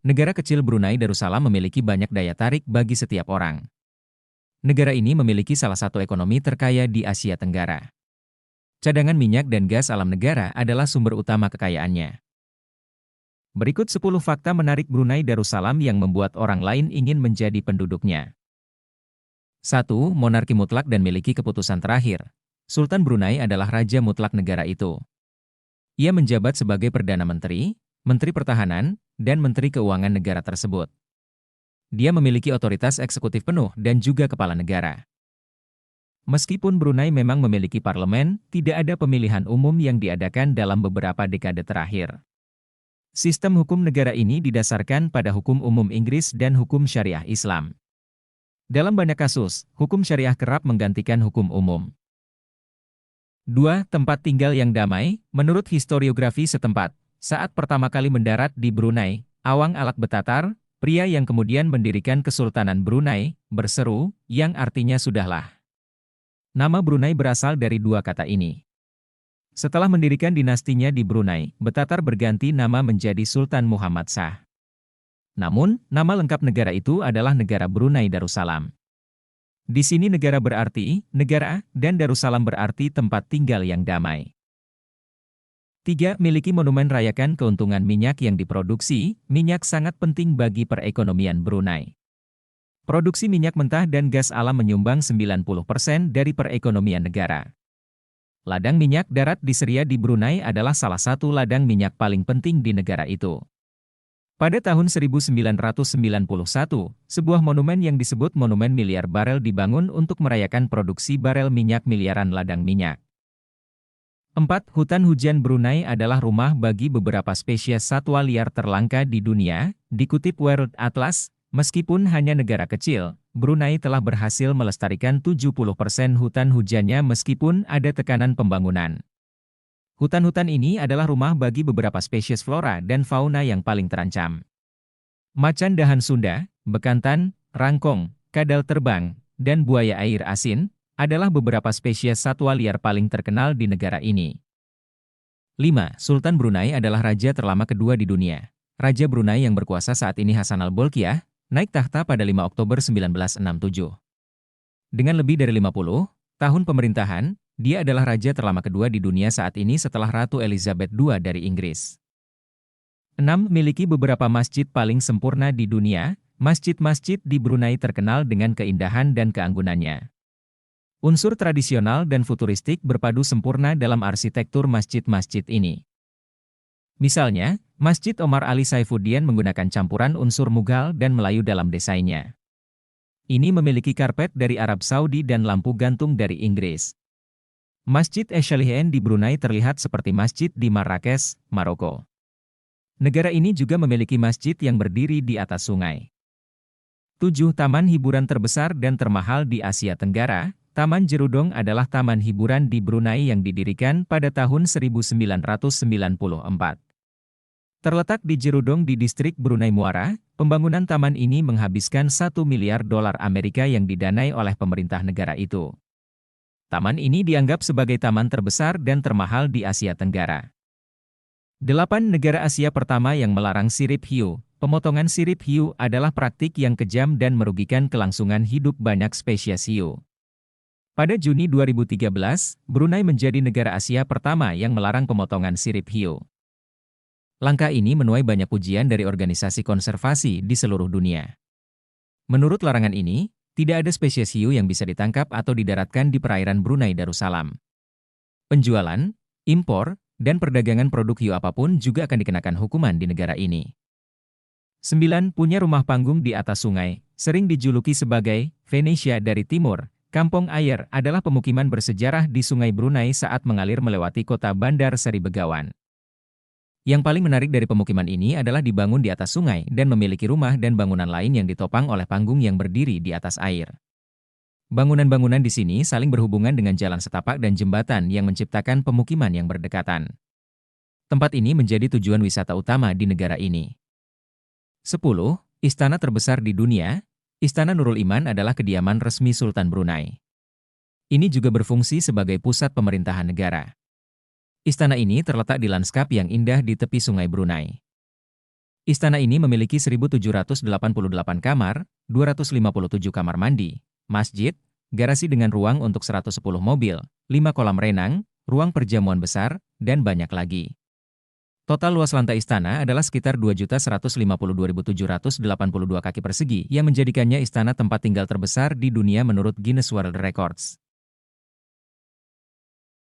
Negara kecil Brunei Darussalam memiliki banyak daya tarik bagi setiap orang. Negara ini memiliki salah satu ekonomi terkaya di Asia Tenggara. Cadangan minyak dan gas alam negara adalah sumber utama kekayaannya. Berikut 10 fakta menarik Brunei Darussalam yang membuat orang lain ingin menjadi penduduknya. 1. Monarki mutlak dan miliki keputusan terakhir. Sultan Brunei adalah raja mutlak negara itu. Ia menjabat sebagai Perdana Menteri, Menteri Pertahanan, dan Menteri Keuangan negara tersebut. Dia memiliki otoritas eksekutif penuh dan juga kepala negara. Meskipun Brunei memang memiliki parlemen, tidak ada pemilihan umum yang diadakan dalam beberapa dekade terakhir. Sistem hukum negara ini didasarkan pada hukum umum Inggris dan hukum syariah Islam. Dalam banyak kasus, hukum syariah kerap menggantikan hukum umum. 2. Tempat tinggal yang damai. Menurut historiografi setempat, saat pertama kali mendarat di Brunei, Awang Alak Betatar, pria yang kemudian mendirikan Kesultanan Brunei, berseru, yang artinya sudahlah. Nama Brunei berasal dari dua kata ini. Setelah mendirikan dinastinya di Brunei, Betatar berganti nama menjadi Sultan Muhammad Shah. Namun, nama lengkap negara itu adalah Negara Brunei Darussalam. Di sini negara berarti negara, dan Darussalam berarti tempat tinggal yang damai. 3. Miliki monumen rayakan keuntungan minyak yang diproduksi. Minyak sangat penting bagi perekonomian Brunei. Produksi minyak mentah dan gas alam menyumbang 90% dari perekonomian negara. Ladang minyak darat di Seria di Brunei adalah salah satu ladang minyak paling penting di negara itu. Pada tahun 1991, sebuah monumen yang disebut Monumen Miliar Barel dibangun untuk merayakan produksi barel minyak miliaran ladang minyak. 4. Hutan hujan Brunei adalah rumah bagi beberapa spesies satwa liar terlangka di dunia. Dikutip World Atlas, meskipun hanya negara kecil, Brunei telah berhasil melestarikan 70% hutan hujannya meskipun ada tekanan pembangunan. Hutan-hutan ini adalah rumah bagi beberapa spesies flora dan fauna yang paling terancam. Macan dahan Sunda, bekantan, rangkong, kadal terbang, dan buaya air asin adalah beberapa spesies satwa liar paling terkenal di negara ini. 5. Sultan Brunei adalah raja terlama kedua di dunia. Raja Brunei yang berkuasa saat ini Hassanal Bolkiah, naik tahta pada 5 Oktober 1967. Dengan lebih dari 50 tahun pemerintahan, dia adalah raja terlama kedua di dunia saat ini setelah Ratu Elizabeth II dari Inggris. 6. Miliki beberapa masjid paling sempurna di dunia. Masjid-masjid di Brunei terkenal dengan keindahan dan keanggunannya. Unsur tradisional dan futuristik berpadu sempurna dalam arsitektur masjid-masjid ini. Misalnya, Masjid Omar Ali Saifuddin menggunakan campuran unsur Mughal dan Melayu dalam desainnya. Ini memiliki karpet dari Arab Saudi dan lampu gantung dari Inggris. Masjid Eshalihen di Brunei terlihat seperti masjid di Marrakesh, Maroko. Negara ini juga memiliki masjid yang berdiri di atas sungai. 7. Taman hiburan terbesar dan termahal di Asia Tenggara. Taman Jerudong adalah taman hiburan di Brunei yang didirikan pada tahun 1994. Terletak di Jerudong di distrik Brunei Muara, pembangunan taman ini menghabiskan $1 miliar Amerika yang didanai oleh pemerintah negara itu. Taman ini dianggap sebagai taman terbesar dan termahal di Asia Tenggara. 8. Negara Asia pertama yang melarang sirip hiu. Pemotongan sirip hiu adalah praktik yang kejam dan merugikan kelangsungan hidup banyak spesies hiu. Pada Juni 2013, Brunei menjadi negara Asia pertama yang melarang pemotongan sirip hiu. Langkah ini menuai banyak pujian dari organisasi konservasi di seluruh dunia. Menurut larangan ini, tidak ada spesies hiu yang bisa ditangkap atau didaratkan di perairan Brunei Darussalam. Penjualan, impor, dan perdagangan produk hiu apapun juga akan dikenakan hukuman di negara ini. 9. Punya rumah panggung di atas sungai, sering dijuluki sebagai Venesia dari Timur. Kampung Ayer adalah pemukiman bersejarah di Sungai Brunei saat mengalir melewati kota Bandar Seri Begawan. Yang paling menarik dari pemukiman ini adalah dibangun di atas sungai dan memiliki rumah dan bangunan lain yang ditopang oleh panggung yang berdiri di atas air. Bangunan-bangunan di sini saling berhubungan dengan jalan setapak dan jembatan yang menciptakan pemukiman yang berdekatan. Tempat ini menjadi tujuan wisata utama di negara ini. 10. Istana terbesar di dunia. Istana Nurul Iman adalah kediaman resmi Sultan Brunei. Ini juga berfungsi sebagai pusat pemerintahan negara. Istana ini terletak di lanskap yang indah di tepi Sungai Brunei. Istana ini memiliki 1.788 kamar, 257 kamar mandi, masjid, garasi dengan ruang untuk 110 mobil, 5 kolam renang, ruang perjamuan besar, dan banyak lagi. Total luas lantai istana adalah sekitar 2.152.782 kaki persegi yang menjadikannya istana tempat tinggal terbesar di dunia menurut Guinness World Records.